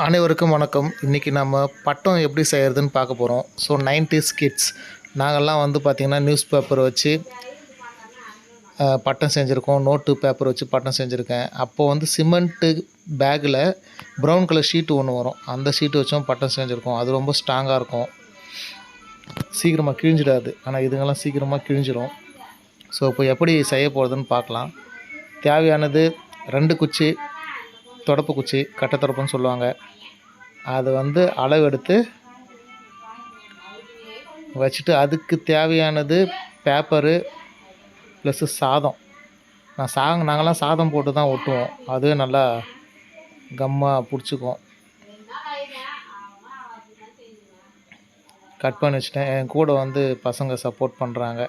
அனைவருக்கும் வணக்கம். இன்றைக்கி நம்ம பட்டம் எப்படி செய்கிறதுன்னு பார்க்க போகிறோம். ஸோ 90s கிட்ஸ் நாங்கள்லாம் வந்து பார்த்திங்கன்னா நியூஸ் பேப்பர் வச்சு பட்டம் செஞ்சுருக்கோம். நோட்டு பேப்பர் வச்சு பட்டம் செஞ்சுருக்கேன். அப்போது வந்து சிமெண்ட்டு பேக்கில் ப்ரௌன் கலர் ஷீட்டு ஒன்று வரும். அந்த ஷீட்டு வச்சும் பட்டம் செஞ்சுருக்கோம். அது ரொம்ப ஸ்ட்ராங்காக இருக்கும், சீக்கிரமாக கிழிஞ்சிடாது. ஆனால் இதுங்கெல்லாம் சீக்கிரமாக கிழிஞ்சிடும். ஸோ இப்போ எப்படி செய்ய போகிறதுன்னு பார்க்கலாம். தேவையானது 2 குச்சி, தொடப்பு குச்சி, கட்டை தொடப்புன்னு சொல்லுவாங்க. அது வந்து அளவெடுத்து வச்சுட்டு அதுக்கு தேவையானது பேப்பரு ப்ளஸ்ஸு சாதம். நாங்கள்லாம் சாதம் போட்டு தான் ஒட்டுவோம். அதுவே நல்லா கம்மாக பிடிச்சிக்கும். கட் பண்ணி வச்சுட்டேன். என் கூட வந்து பசங்க சப்போர்ட் பண்ணுறாங்க.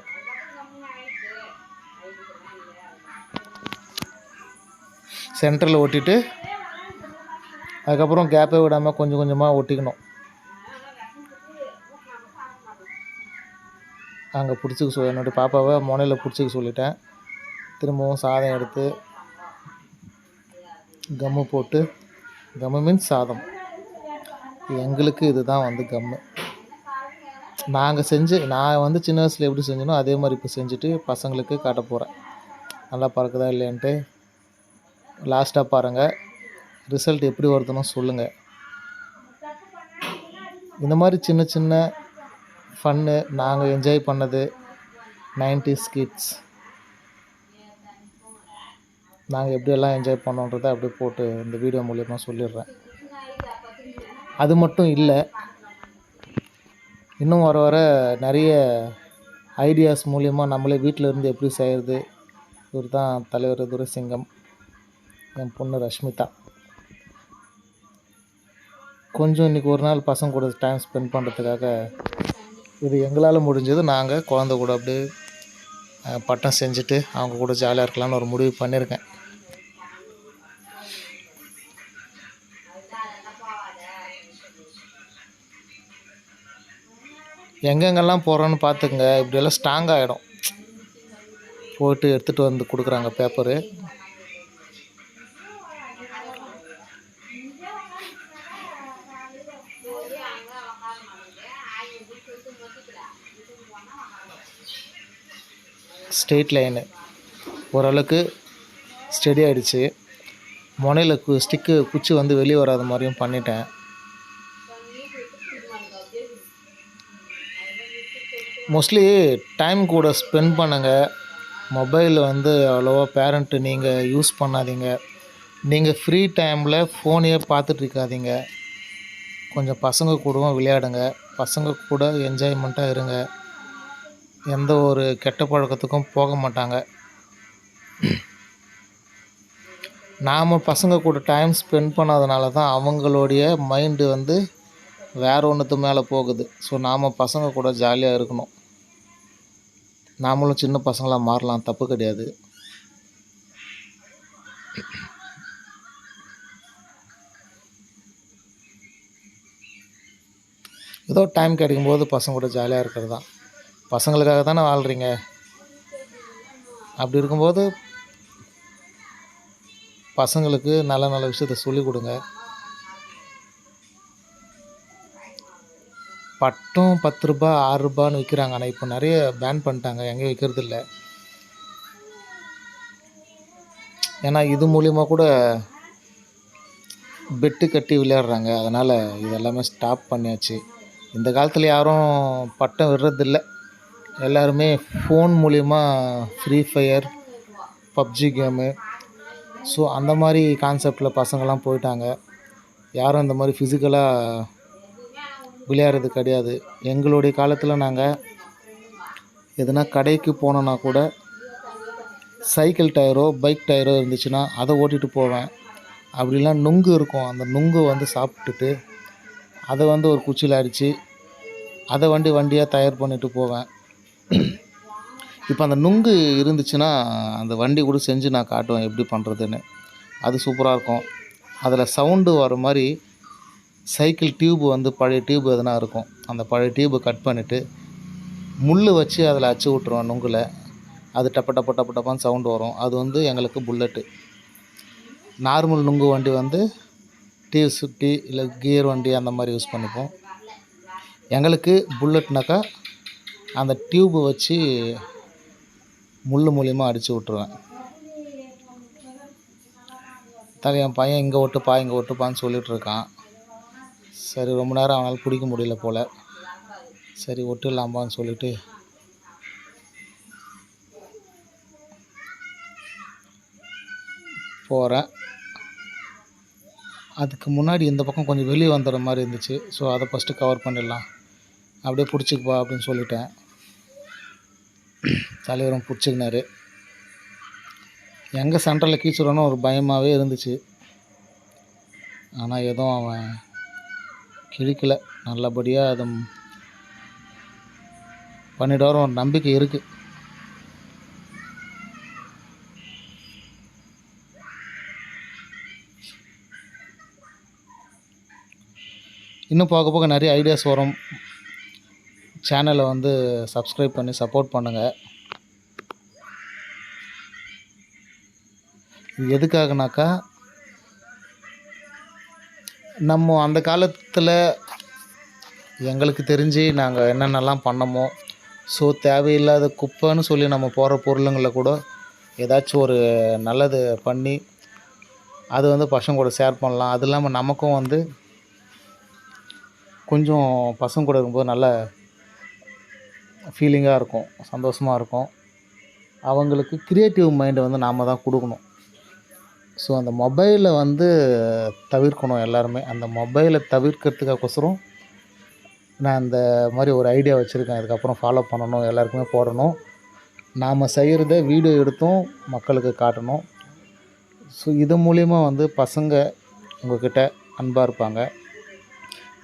சென்டரில் ஒட்டிட்டு அதுக்கப்புறம் கேப்பே விடாமல் கொஞ்சம் கொஞ்சமாக ஒட்டிக்கணும். அங்கே பிடிச்சிக்க என்னுடைய பாப்பாவை முனையில் பிடிச்சிக்க சொல்லிட்டேன். திரும்பவும் சாதம் எடுத்து கம்மு போட்டு, கம்மு மீன்ஸ் சாதம், எங்களுக்கு இதுதான் வந்து கம்மு. நான் வந்து சின்ன வயசில் எப்படி செஞ்சனோ அதே மாதிரி இப்போ செஞ்சுட்டு பசங்களுக்கு காட்ட போகிறேன். நல்லா பறக்குதா இல்லைன்ட்டு லாஸ்ட்டாக பாருங்கள். ரிசல்ட் எப்படி வருதுன்னு சொல்லுங்கள். இந்த மாதிரி சின்ன சின்ன ஃபன்னு நாங்கள் என்ஜாய் பண்ணது 90s கிட்ஸ். நாங்கள் எப்படியெல்லாம் என்ஜாய் பண்ணோன்றதை அப்படியே போட்டு இந்த வீடியோ மூலிமா சொல்லிடுறேன். அது மட்டும் இல்லை, இன்னும் வர வர நிறைய ஐடியாஸ் மூலிமா நம்மளே வீட்டில் இருந்து எப்படி செய்கிறது. இவர் தான் தலைவர் துரைசிங்கம், என் பொண்ணு ரஷ்மிதா. கொஞ்சம் இன்றைக்கி ஒரு நாள் பசங்க கூட டைம் ஸ்பெண்ட் பண்ணுறதுக்காக இது எங்களால் முடிஞ்சது. நாங்கள் குழந்த கூட அப்படியே பட்டம் செஞ்சுட்டு அவங்க கூட ஜாலியாக இருக்கலாம்னு ஒரு முடிவு பண்ணியிருக்கேன். எங்கெங்கெல்லாம் போகிறோன்னு பார்த்துக்குங்க. இப்படியெல்லாம் ஸ்ட்ராங் ஆகிடும். போய்ட்டு எடுத்துகிட்டு வந்து கொடுக்குறாங்க பேப்பரு. ஸ்ட்ரெயிட் லைனு ஓரளவுக்கு ஸ்டெடி ஆகிடுச்சு. முனையில் ஸ்டிக்கு குச்சி வந்து வெளியே வராத மாதிரியும் பண்ணிட்டேன். மோஸ்ட்லி டைம் கூட ஸ்பெண்ட் பண்ணுங்கள். மொபைல் வந்து அவ்வளோவா பேரண்ட்டு நீங்கள் யூஸ் பண்ணாதீங்க. நீங்கள் ஃப்ரீ டைமில் ஃபோனையே பார்த்துட்ருக்காதீங்க. கொஞ்சம் பசங்க கூடவும் விளையாடுங்க. பசங்க கூட என்ஜாய்மெண்ட்டாக இருங்க. எந்த ஒரு கெட்ட பழக்கத்துக்கும் போக மாட்டாங்க. நாம் பசங்க கூட டைம் ஸ்பெண்ட் பண்ணாதனால தான் அவங்களுடைய மைண்டு வந்து வேறு ஒன்றுத்து மேலே போகுது. ஸோ நாம் பசங்க கூட ஜாலியாக இருக்கணும். நாமளும் சின்ன பசங்களாக மாறலாம், தப்பு கிடையாது. ஏதோ டைம் கிடைக்கும்போது பசங்க கூட ஜாலியாக இருக்கிறது தான். பசங்களுக்காக தானே வாழ்கிறீங்க. அப்படி இருக்கும்போது பசங்களுக்கு நல்ல நல்ல விஷயத்த சொல்லிக் கொடுங்க. பட்டம் 10 ரூபா 6 ரூபான்னு விற்கிறாங்க. ஆனால் இப்போ நிறைய பேன் பண்ணிட்டாங்க, எங்கேயும் விற்கிறது இல்லை. ஏன்னா இது மூலிமா கூட பெட்டு கட்டி விளையாடுறாங்க. அதனால் இதெல்லாமே ஸ்டாப் பண்ணியாச்சு. இந்த காலத்தில் யாரும் பட்டம் விடுறதில்லை. எல்லாருமே ஃபோன் மூலிமா free fire, PUBG game, so அந்த மாதிரி கான்செப்டில் பசங்கள்லாம் போயிட்டாங்க. யாரும் இந்த மாதிரி ஃபிசிக்கலாக விளையாடுறது கிடையாது. எங்களுடைய காலத்தில் நாங்கள் எதுனா கடைக்கு போனோன்னா கூட சைக்கிள் டயரோ பைக் டயரோ இருந்துச்சுன்னா அதை ஓட்டிகிட்டு போவேன். அப்படிலாம் நுங்கு இருக்கும். அந்த நுங்கு வந்து சாப்பிட்டுட்டு அதை வந்து ஒரு குச்சியில் அடித்து அதை வண்டியாக தயார் பண்ணிட்டு போவேன். இப்போ அந்த நுங்கு இருந்துச்சுன்னா அந்த வண்டி கூட செஞ்சு நான் காட்டுவேன் எப்படி பண்ணுறதுன்னு. அது சூப்பராக இருக்கும். அதில் சவுண்டு வர மாதிரி சைக்கிள் டியூப் வந்து பழைய டியூப் எதுனா இருக்கும். அந்த பழைய டியூப்பை கட் பண்ணிவிட்டு முள் வச்சு அதில் அச்சு விட்ருவேன் நுங்கில். அது டப்ப டப்ப டப்ப டப்பான்னு சவுண்டு வரும். அது வந்து எங்களுக்கு புல்லட்டு. நார்மல் நுங்கு வண்டி வந்து T50 இல்லை கியர் வண்டி அந்த மாதிரி யூஸ் பண்ணிப்போம். எங்களுக்கு புல்லட்னாக்கா அந்த டியூப்பு வச்சு முள் மூலியமாக அடித்து விட்ருவேன். என் பையன் இங்கே ஓட்டுப்பா இங்கே ஓட்டுப்பான்னு சொல்லிகிட்ருக்கான். சரி ரொம்ப நேரம் அவனால் பிடிக்க முடியல போல், சரி ஒட்டிடலாம்பான்னு சொல்லிவிட்டு போகிறேன். அதுக்கு முன்னாடி இந்த பக்கம் கொஞ்சம் வெளியே வந்துடுற மாதிரி இருந்துச்சு. ஸோ அதை ஃபஸ்ட்டு கவர் பண்ணிடலாம், அப்படியே பிடிச்சிக்குப்பா அப்படின்னு சொல்லிட்டேன். தலைவரும் பிடிச்சிக்கினாரு. எங்கே சென்டரில் கீச்சுடணும் ஒரு பயமாகவே இருந்துச்சு. ஆனால் எதுவும் அவன் கிழிக்கலை, நல்லபடியாக அதை பண்ணிவிட்டு ஒரு நம்பிக்கை இருக்குது. இன்னும் போக போக நிறைய ஐடியாஸ் வரும். சேனலை வந்து சப்ஸ்கிரைப் பண்ணி சப்போர்ட் பண்ணுங்கள். இது எதுக்காகனாக்கா, நம்ம அந்த காலத்தில் எங்களுக்கு தெரிஞ்சு நாங்கள் என்னென்னலாம் பண்ணமோ, ஸோ தேவையில்லாத குப்பைன்னு சொல்லி நம்ம போகிற பொருளுங்களை கூட ஏதாச்சும் ஒரு நல்லது பண்ணி அது வந்து பசங்க கூட ஷேர் பண்ணலாம். அது இல்லாமல் நமக்கும் வந்து கொஞ்சம் பசங்க கூட இருக்கும்போது நல்ல ஃபீலிங்காக இருக்கும், சந்தோஷமாக இருக்கும். அவங்களுக்கு க்ரியேட்டிவ் மைண்டை வந்து நாம் தான் கொடுக்கணும். ஸோ அந்த மொபைலை வந்து தவிர்க்கணும் எல்லாருமே. அந்த மொபைலை தவிர்க்கிறதுக்கோசரம் நான் இந்த மாதிரி ஒரு ஐடியா வச்சுருக்கேன். இதுக்கப்புறம் ஃபாலோ பண்ணணும், எல்லாருக்குமே போடணும். நாம் செய்கிறத வீடியோ எடுத்தும் மக்களுக்கு காட்டணும். ஸோ இது மூலிமா வந்து பசங்க உங்கள்கிட்ட அன்பாக இருப்பாங்க,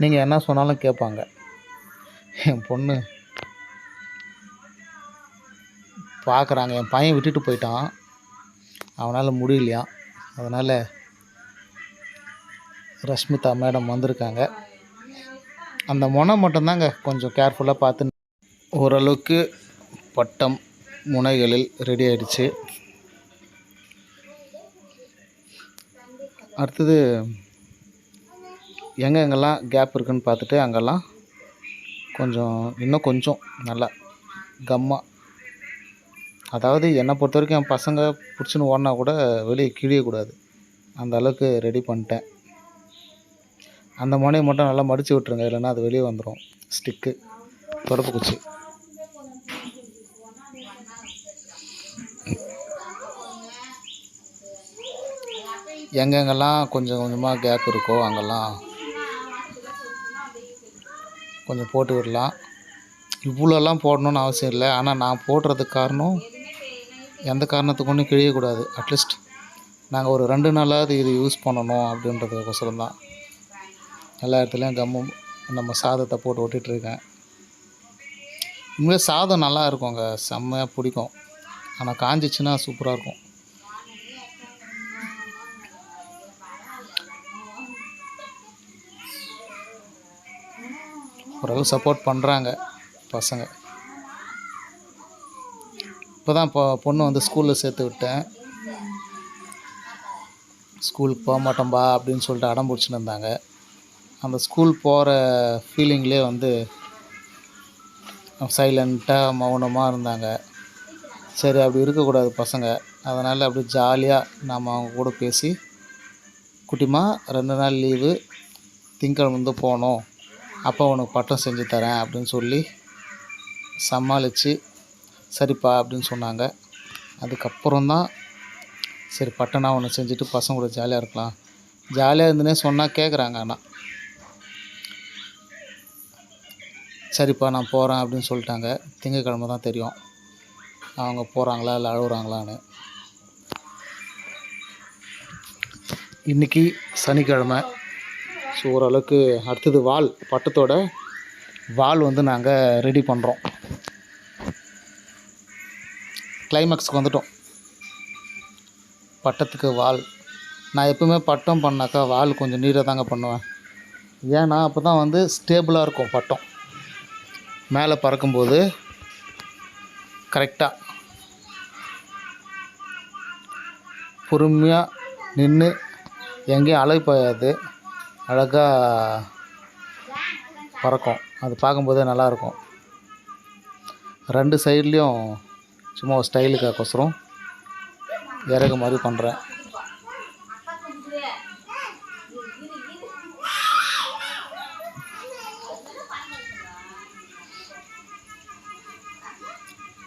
நீங்கள் என்ன சொன்னாலும் கேட்பாங்க. என் பொண்ணு பார்க்குறாங்க, என் பையன் விட்டுட்டு போயிட்டான், அவனால் முடியலையா, அதனால் ரஷ்மிதா மேடம் வந்திருக்காங்க. அந்த முனை மட்டும்தாங்க கொஞ்சம் கேர்ஃபுல்லாக பார்த்து. ஓரளவுக்கு பட்டம் முனைகளில் ரெடி ஆகிடுச்சு. அடுத்தது எங்கெங்கெல்லாம் கேப் இருக்குதுன்னு பார்த்துட்டு அங்கெல்லாம் இன்னும் கொஞ்சம் நல்லா கம்மாக, அதாவது என்னை பொறுத்த வரைக்கும் என் பசங்க பிடிச்சின்னு ஓடினா கூட வெளியே கிழியக்கூடாது, அந்த அளவுக்கு ரெடி பண்ணிட்டேன். அந்த முனையை மட்டும் நல்லா மடித்து விட்டுருங்க, இல்லைன்னா அது வெளியே வந்துடும். ஸ்டிக்கு, தொடப்பு குச்சி. எங்கெங்கெல்லாம் கொஞ்சம் கொஞ்சமாக கேப் இருக்கோ அங்கெல்லாம் கொஞ்சம் போட்டு விடலாம். இவ்வளோலாம் போடணுன்னு அவசியம் இல்லை. ஆனால் நான் போடுறதுக்கு காரணம், எந்த காரணத்துக்கு ஒன்றும் கிழியக்கூடாது. அட்லீஸ்ட் நாங்கள் ஒரு 2 நாளாவது இது யூஸ் பண்ணணும் அப்படின்றதுக்கோசரம் தான் எல்லா இடத்துலையும் கம்மும் நம்ம சாதத்தை போட்டு ஒட்டிகிட்ருக்கேன். உண்மையாக சாதம் நல்லா இருக்குங்க, செம்மையாக பிடிக்கும். ஆனால் காஞ்சிச்சுன்னா சூப்பராக இருக்கும். ஓரளவு சப்போர்ட் பண்ணுறாங்க பசங்க. இப்போ தான் பொண்ணு வந்து ஸ்கூலில் சேர்த்து விட்டேன். ஸ்கூலுக்கு போக மாட்டோம்பா அப்படின்னு சொல்லிட்டு அடம் பிடிச்சின்னு இருந்தாங்க. அந்த ஸ்கூல் போகிற ஃபீலிங்லேயே வந்து சைலண்ட்டாக மௌனமாக இருந்தாங்க. சரி அப்படி இருக்கக்கூடாது பசங்க, அதனால் அப்படி ஜாலியாக நாம் அவங்க கூட பேசி, குட்டிமா 2 நாள் லீவு, திங்கக்கிழமை வந்து போகணும், அப்போ உனக்கு பட்டம் செஞ்சு தரேன் அப்படின்னு சொல்லி சமாளித்து சரிப்பா அப்படின்னு சொன்னாங்க. அதுக்கப்புறம் தான் சரி பட்டம்னா ஒன்று செஞ்சுட்டு பசங்க கூட ஜாலியாக இருக்கலாம். ஜாலியாக இருந்துனே சொன்னால் கேட்குறாங்க. ஆனால் சரிப்பா நான் போகிறேன் அப்படின்னு சொல்லிட்டாங்க. திங்கக்கிழமை தான் தெரியும் அவங்க போகிறாங்களா இல்லை அழுகுறாங்களான்னு. இன்றைக்கி சனிக்கிழமை. ஸோ ஓரளவுக்கு அடுத்தது பட்டத்தோட வால் வந்து நாங்கள் ரெடி பண்ணுறோம். கிளைமேக்ஸுக்கு வந்துட்டோம். பட்டத்துக்கு வால், நான் எப்பவுமே பட்டம் பண்ணாக்கா வால் கொஞ்சம் நீராக தாங்க பண்ணுவேன். ஏன்னா அப்போ தான் வந்து ஸ்டேபிளாக இருக்கும் பட்டம். மேலே பறக்கும்போது கரெக்டாக பொறுமையாக நின்று எங்கேயும் அலை பாயாது. அழகாக பறக்கும். அது பார்க்கும்போதே நல்லாயிருக்கும். 2 சைட்லேயும் சும்மா ஒரு ஸ்டைலுக்காகொசரம் இறகு மாதிரி பண்ணுறேன்.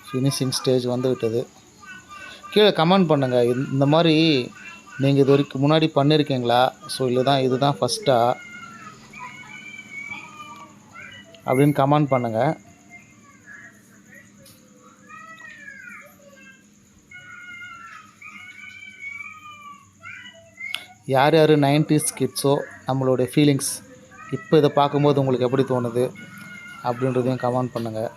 ஃபினிஷிங் ஸ்டேஜ் வந்து விட்டது. கீழே கமெண்ட் பண்ணுங்கள், இந்த மாதிரி நீங்கள் இது வரைக்கும் முன்னாடி பண்ணியிருக்கீங்களா? ஸோ இதுதான் ஃபஸ்ட்டா அப்படின்னு கமெண்ட் பண்ணுங்கள். யார் 90s கிட்ஸோ நம்மளுடைய ஃபீலிங்ஸ் இப்போ இதை பார்க்கும்போது உங்களுக்கு எப்படி தோணுது அப்படின்றதையும் கமெண்ட் பண்ணுங்கள்.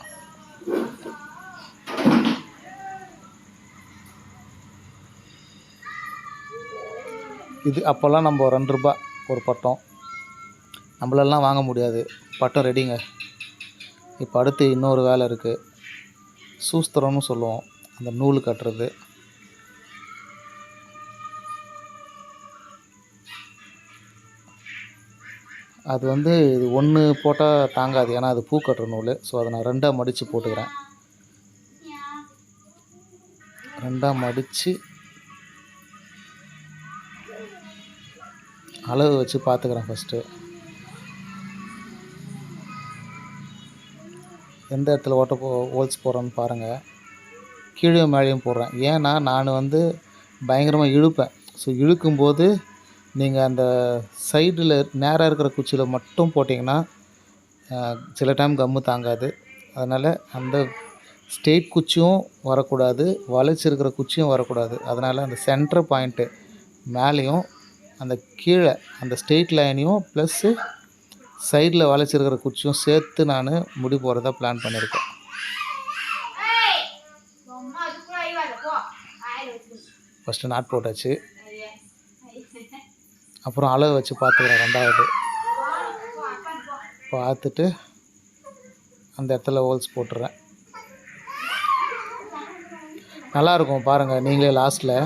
இது அப்போல்லாம் நம்ம 2 ரூபாய் ஒரு பட்டம், நம்மளெல்லாம் வாங்க முடியாது. பட்டம் ரெடிங்க. இப்போ அடுத்து இன்னொரு வேலை இருக்குது, சூஸ்திரம்னு சொல்லுவோம், அந்த நூல் கட்டுறது. அது இது 1 போட்டால் தாங்காது, ஏன்னா அது பூ கட்டுற நூல். ஸோ அதை நான் 2ஆக மடித்து போட்டுக்கிறேன். 2ஆக மடித்து அளவு வச்சு பார்த்துக்கிறேன். ஃபஸ்ட்டு எந்த இடத்துல ஹோல்ஸ் போடுறேன்னு பாருங்கள். கீழே மேலேயும் போடுறேன். ஏன்னா நான் பயங்கரமாக இழுப்பேன். ஸோ இழுக்கும்போது நீங்கள் அந்த சைடில் நேராக இருக்கிற குச்சியில் மட்டும் போட்டிங்கன்னா சில டைம் கம்மு தாங்காது. அதனால் அந்த ஸ்ட்ரெயிட் குச்சியும் வரக்கூடாது, வளைச்சிருக்கிற குச்சியும் வரக்கூடாது. அதனால் அந்த சென்டர் பாயிண்ட்டு மேலேயும் அந்த கீழே அந்த ஸ்ட்ரெயிட் லைனையும் ப்ளஸ்ஸு சைடில் வளைச்சிருக்கிற குச்சியும் சேர்த்து நான் முடி போகிறதா பிளான் பண்ணியிருக்கேன். ஃபஸ்ட்டு நாட் போட்டாச்சு. அப்புறம் அளவு வச்சு பார்த்துக்கிறேன். 2வது பார்த்துட்டு அந்த இடத்துல ஹோல்ஸ் போட்டுறேன். நல்லாயிருக்கும் பாருங்கள். நீங்களே லாஸ்ட்டில்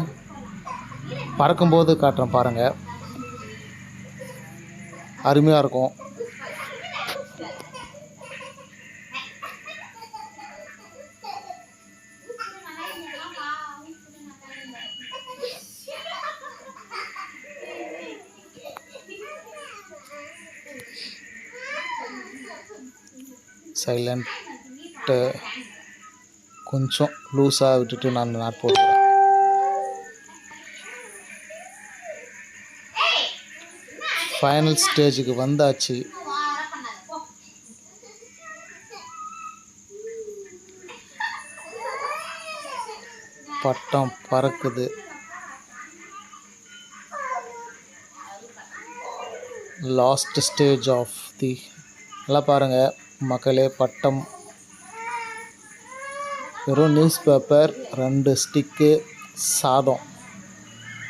பறக்கும்போது காட்டுறேன் பாருங்கள், அருமையாக இருக்கும். சைலண்ட்டு கொஞ்சம் லூஸாக விட்டுட்டு நான் நாட் போட்டுக்கிறேன். ஃபைனல் ஸ்டேஜுக்கு வந்தாச்சு. பட்டம் பறக்குது. லாஸ்ட் ஸ்டேஜ் ஆஃப் தி நல்லா பாருங்கள் மக்களே. பட்டம் வெறும் நியூஸ் பேப்பர், 2 ஸ்டிக்கு, சாதம்,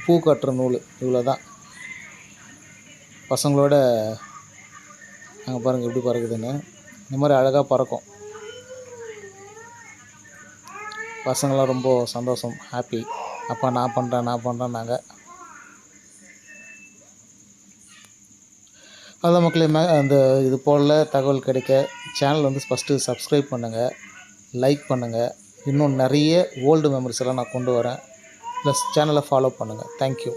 பூ கட்டுற நூல், இவ்வளோ தான். பசங்களோட நாங்கள் பாருங்கள் எப்படி பறக்குதுன்னு. இந்த மாதிரி அழகாக பறக்கும். பசங்களாம் ரொம்ப சந்தோஷம், ஹாப்பி. அப்பா நான் பண்ணுறேன் நாங்கள். அதான் மக்களே, அந்த இது போல் தகவல் கிடைக்க சேனல் ஃபஸ்ட்டு சப்ஸ்கிரைப் பண்ணுங்கள், லைக் பண்ணுங்கள். இன்னும் நிறைய ஓல்டு மெமரிஸ் எல்லாம் நான் கொண்டு வரேன். ப்ளஸ் சேனலை ஃபாலோ பண்ணுங்கள். தேங்க்யூ.